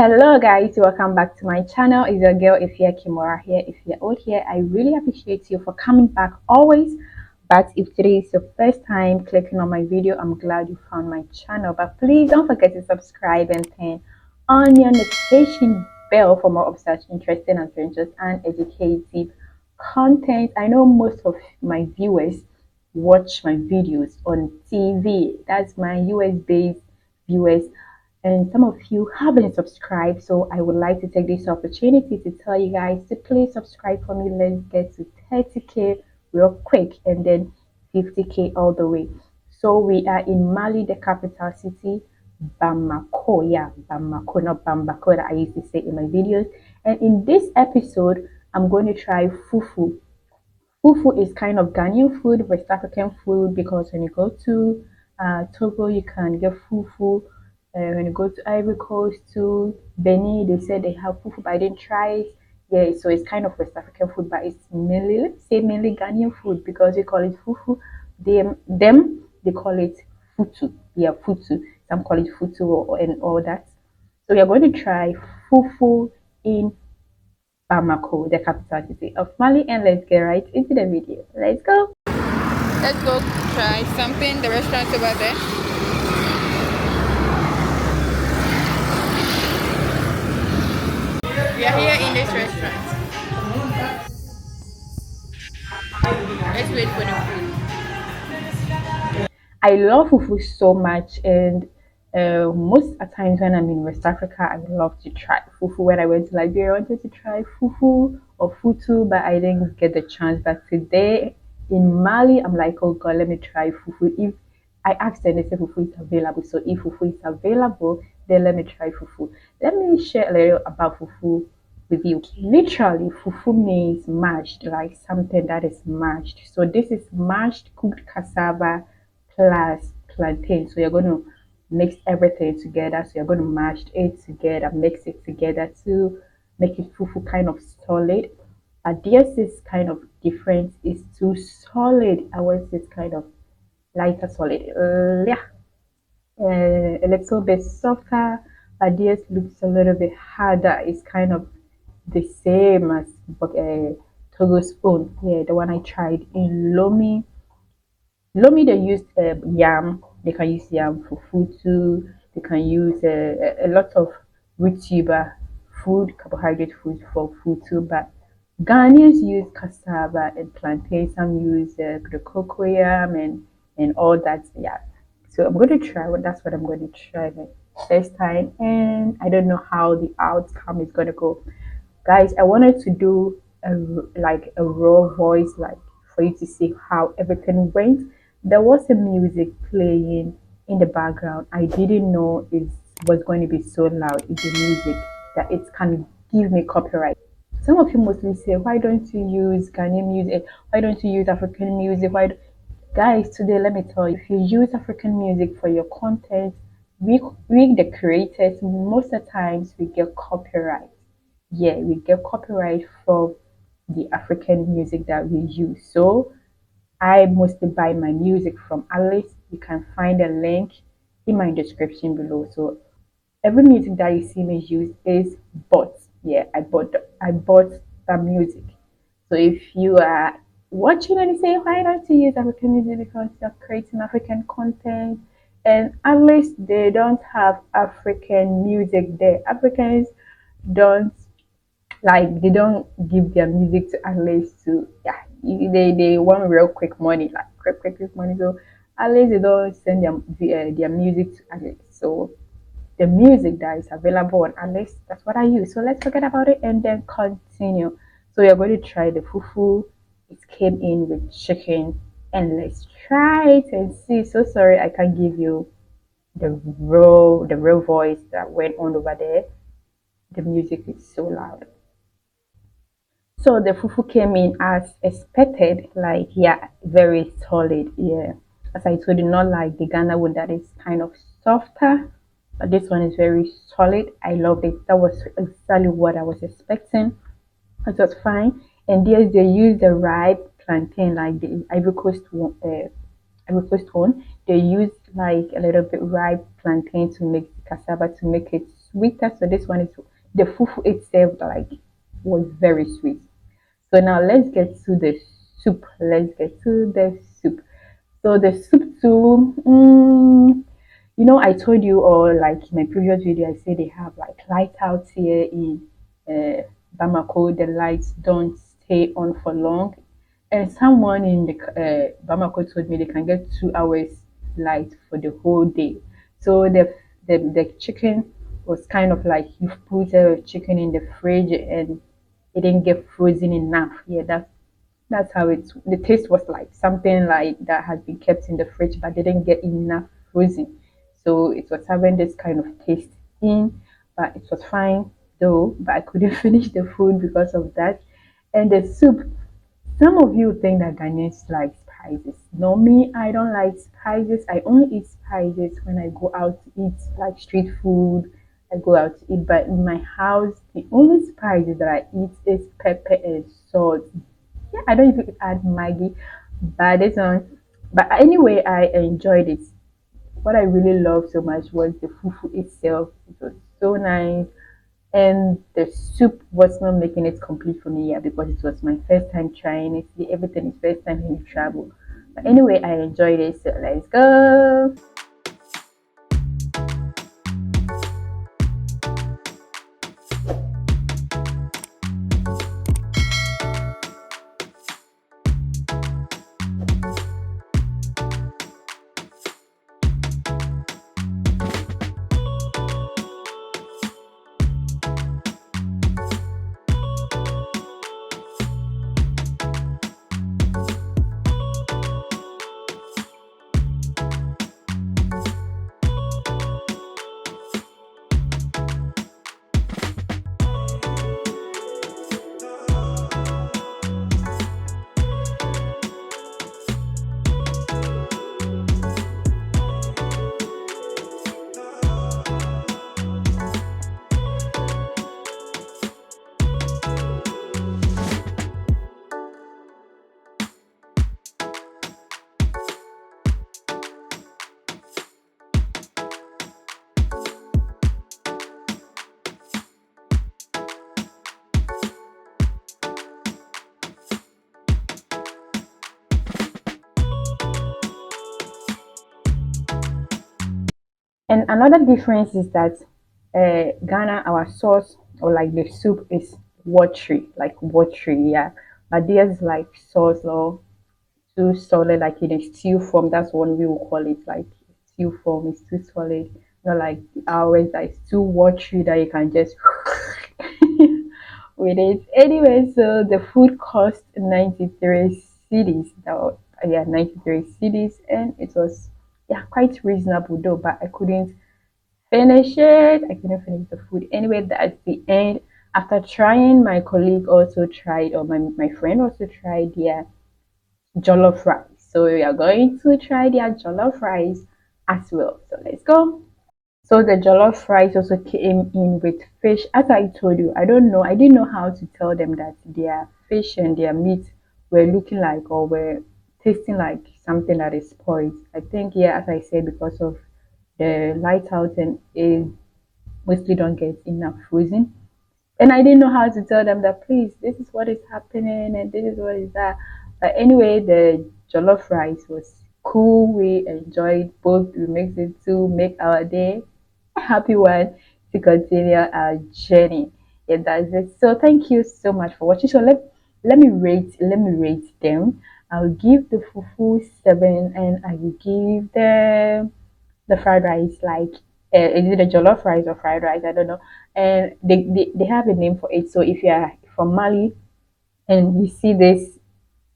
Hello guys, welcome back to my channel. It's your girl EfyaKimora here. If you're old here, I really appreciate you for coming back always. But if today is your first time clicking on my video, I'm glad you found my channel. But please don't forget to subscribe and turn on your notification bell for more of such interesting adventures and educative content. I know most of my viewers watch my videos on TV. That's my US based viewers, and some of you haven't subscribed, so I would like to take this opportunity to tell you guys to please subscribe for me. Let's get to 30k real quick and then 50k all the way. So we are in Mali, the capital city, Bamako. Yeah, Bamako, not Bamako that I used to say in my videos. And in this episode, I'm going to try fufu. Fufu is kind of Ghanaian food, West African food, because when you go to Togo, you can get fufu. When you go to Ivory Coast, to Benin, they said they have fufu, but I didn't try it. Yeah, so it's kind of West African food, but it's mainly, let's say, mainly Ghanaian food because we call it fufu. They call it futu. Yeah, futu. Some call it futu and all that. So we are going to try fufu in Bamako, the capital city of Mali, and let's get right into the video. Let's go. Let's go try something. The restaurant's over there. We are here in this restaurant. Let's wait for the food. I love fufu so much, and most at times when I'm in West Africa, I love to try fufu. When I went to Liberia, I wanted to try fufu or futu, but I didn't get the chance. But today in Mali, I'm like, oh God, let me try fufu. If I asked them, they said fufu is available. So if fufu is available, then let me try fufu. Let me share a little about fufu with you. Literally, fufu means mashed, like something that is mashed. So this is mashed cooked cassava plus plantain. So you're going to mix everything together. So you're going to mash it together, mix it together to make it fufu kind of solid. But this is kind of different. It's too solid. I want this kind of lighter solid. Yeah, a little bit softer. But this looks a little bit harder. It's kind of the same as Togo spoon. Yeah, the one I tried in Lomi. Lomi, they use yam. They can use yam for food too. They can use a lot of root tuber food, carbohydrate food for food too. But Ghanaians use cassava and plantain. Some use the cocoyam and all that. Yeah. So I'm going to try. That's what I'm going to try the first time, and I don't know how the outcome is going to go. Guys, I wanted to do like a raw voice, like for you to see how everything went. There was a music playing in the background. I didn't know it was going to be so loud. It's the music that it can give me copyright. Some of you mostly say, why don't you use Ghanaian music? Why don't you use African music? Guys, today let me tell you, if you use African music for your content, we the creators, most of the times we get copyright. Yeah, we get copyright from the African music that we use. So I mostly buy my music from Alice. You can find a link in my description below. So every music that you see me use is bought. Yeah, I bought the music. So if you are watching and you say, why don't you use African music because you're creating African content? And at least they don't have African music there. Africans don't like, they don't give their music to at least to, yeah, they want real quick money, like quick money. So at least they don't send their music to at least. So the music that is available on at least, that's what I use. So let's forget about it and then continue. So we're going to try the fufu. It came in with chicken, and let's try it and see. So sorry I can't give you the real voice that went on over there. The music is so loud. So the fufu came in as expected, like, yeah, very solid. Yeah, as I told you, not like the Ghana one that is kind of softer, but this one is very solid. I loved it. That was exactly what I was expecting. It was fine. And yes, they use the ripe plantain, like the Ivory Coast one. They use like a little bit ripe plantain to make the cassava to make it sweeter. So this one is the fufu itself like was very sweet. So now let's get to the soup. Let's get to the soup. So the soup too. I told you, or like in my previous video, I said they have like light out here in Bamako. The lights don't stay on for long, and someone in the Bamako told me they can get 2 hours light for the whole day. So the chicken was kind of like you put a chicken in the fridge and it didn't get frozen enough. Yeah, that's how the taste was like something like that has been kept in the fridge but didn't get enough frozen. So it was having this kind of taste in, but it was fine though. But I couldn't finish the food because of that. And the soup, some of you think that Ghanaians like spices. No, me, I don't like spices. I only eat spices when I go out to eat like street food. I go out to eat, but in my house, the only spices that I eat is pepper and salt. Yeah, I don't even add Maggie, but this one. But anyway, I enjoyed it. What I really loved so much was the fufu itself. It was so nice, and the soup was not making it complete for me yet because it was my first time trying it. See, everything is first time when you travel. But anyway, I enjoyed it. So let's go. And another difference is that Ghana, our sauce or like the soup is watery, like watery, yeah. But theirs is like sauce or too solid, like in a stew form. That's what we will call it, like stew form. It's too solid, not like ours that is too watery that you can just with it. Anyway, so the food cost 93 cities. That was, yeah, 93 cities, and it was yeah quite reasonable though. But I couldn't finish it. I couldn't finish the food. Anyway, that's the end. After trying, my colleague also tried, or my friend also tried their jollof rice. So we are going to try their jollof rice as well. So let's go. So the jollof rice also came in with fish. As I told you, I don't know. I didn't know how to tell them that their fish and their meat were looking like or were tasting like something that is spoiled. I think yeah, as I said, because of the light out and it mostly don't get enough frozen. And I didn't know how to tell them that please, this is what is happening and this is what is that. But anyway, the jollof rice was cool. We enjoyed both. We mixed it to make our day a happy one to continue our journey. Yeah, that's it. So thank you so much for watching. So let me rate them. I'll give the fufu 7 and I will give the fried rice like is it a jollof rice or fried rice? I don't know. And they have a name for it. So if you are from Mali and you see this,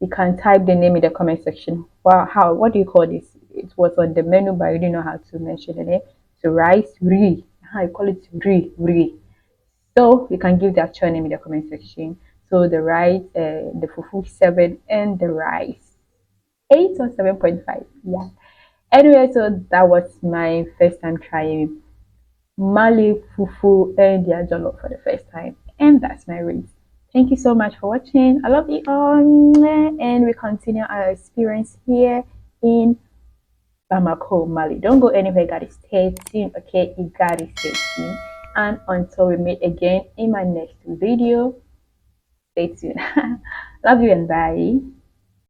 you can type the name in the comment section. Wow, how what do you call this? It was on the menu, but I didn't know how to mention the name. So rice riz. I call it riz. So you can give the actual name in the comment section. So the rice, the fufu 7 and the rice 8 or 7.5. Yeah. Anyway, so that was my first time trying Mali fufu and their jollof for the first time, and that's my rate. Thank you so much for watching. I love you all, and we continue our experience here in Bamako, Mali. Don't go anywhere, gotta stay tuned. Okay, you gotta stay tuned. And until we meet again in my next video, stay tuned. Love you and bye.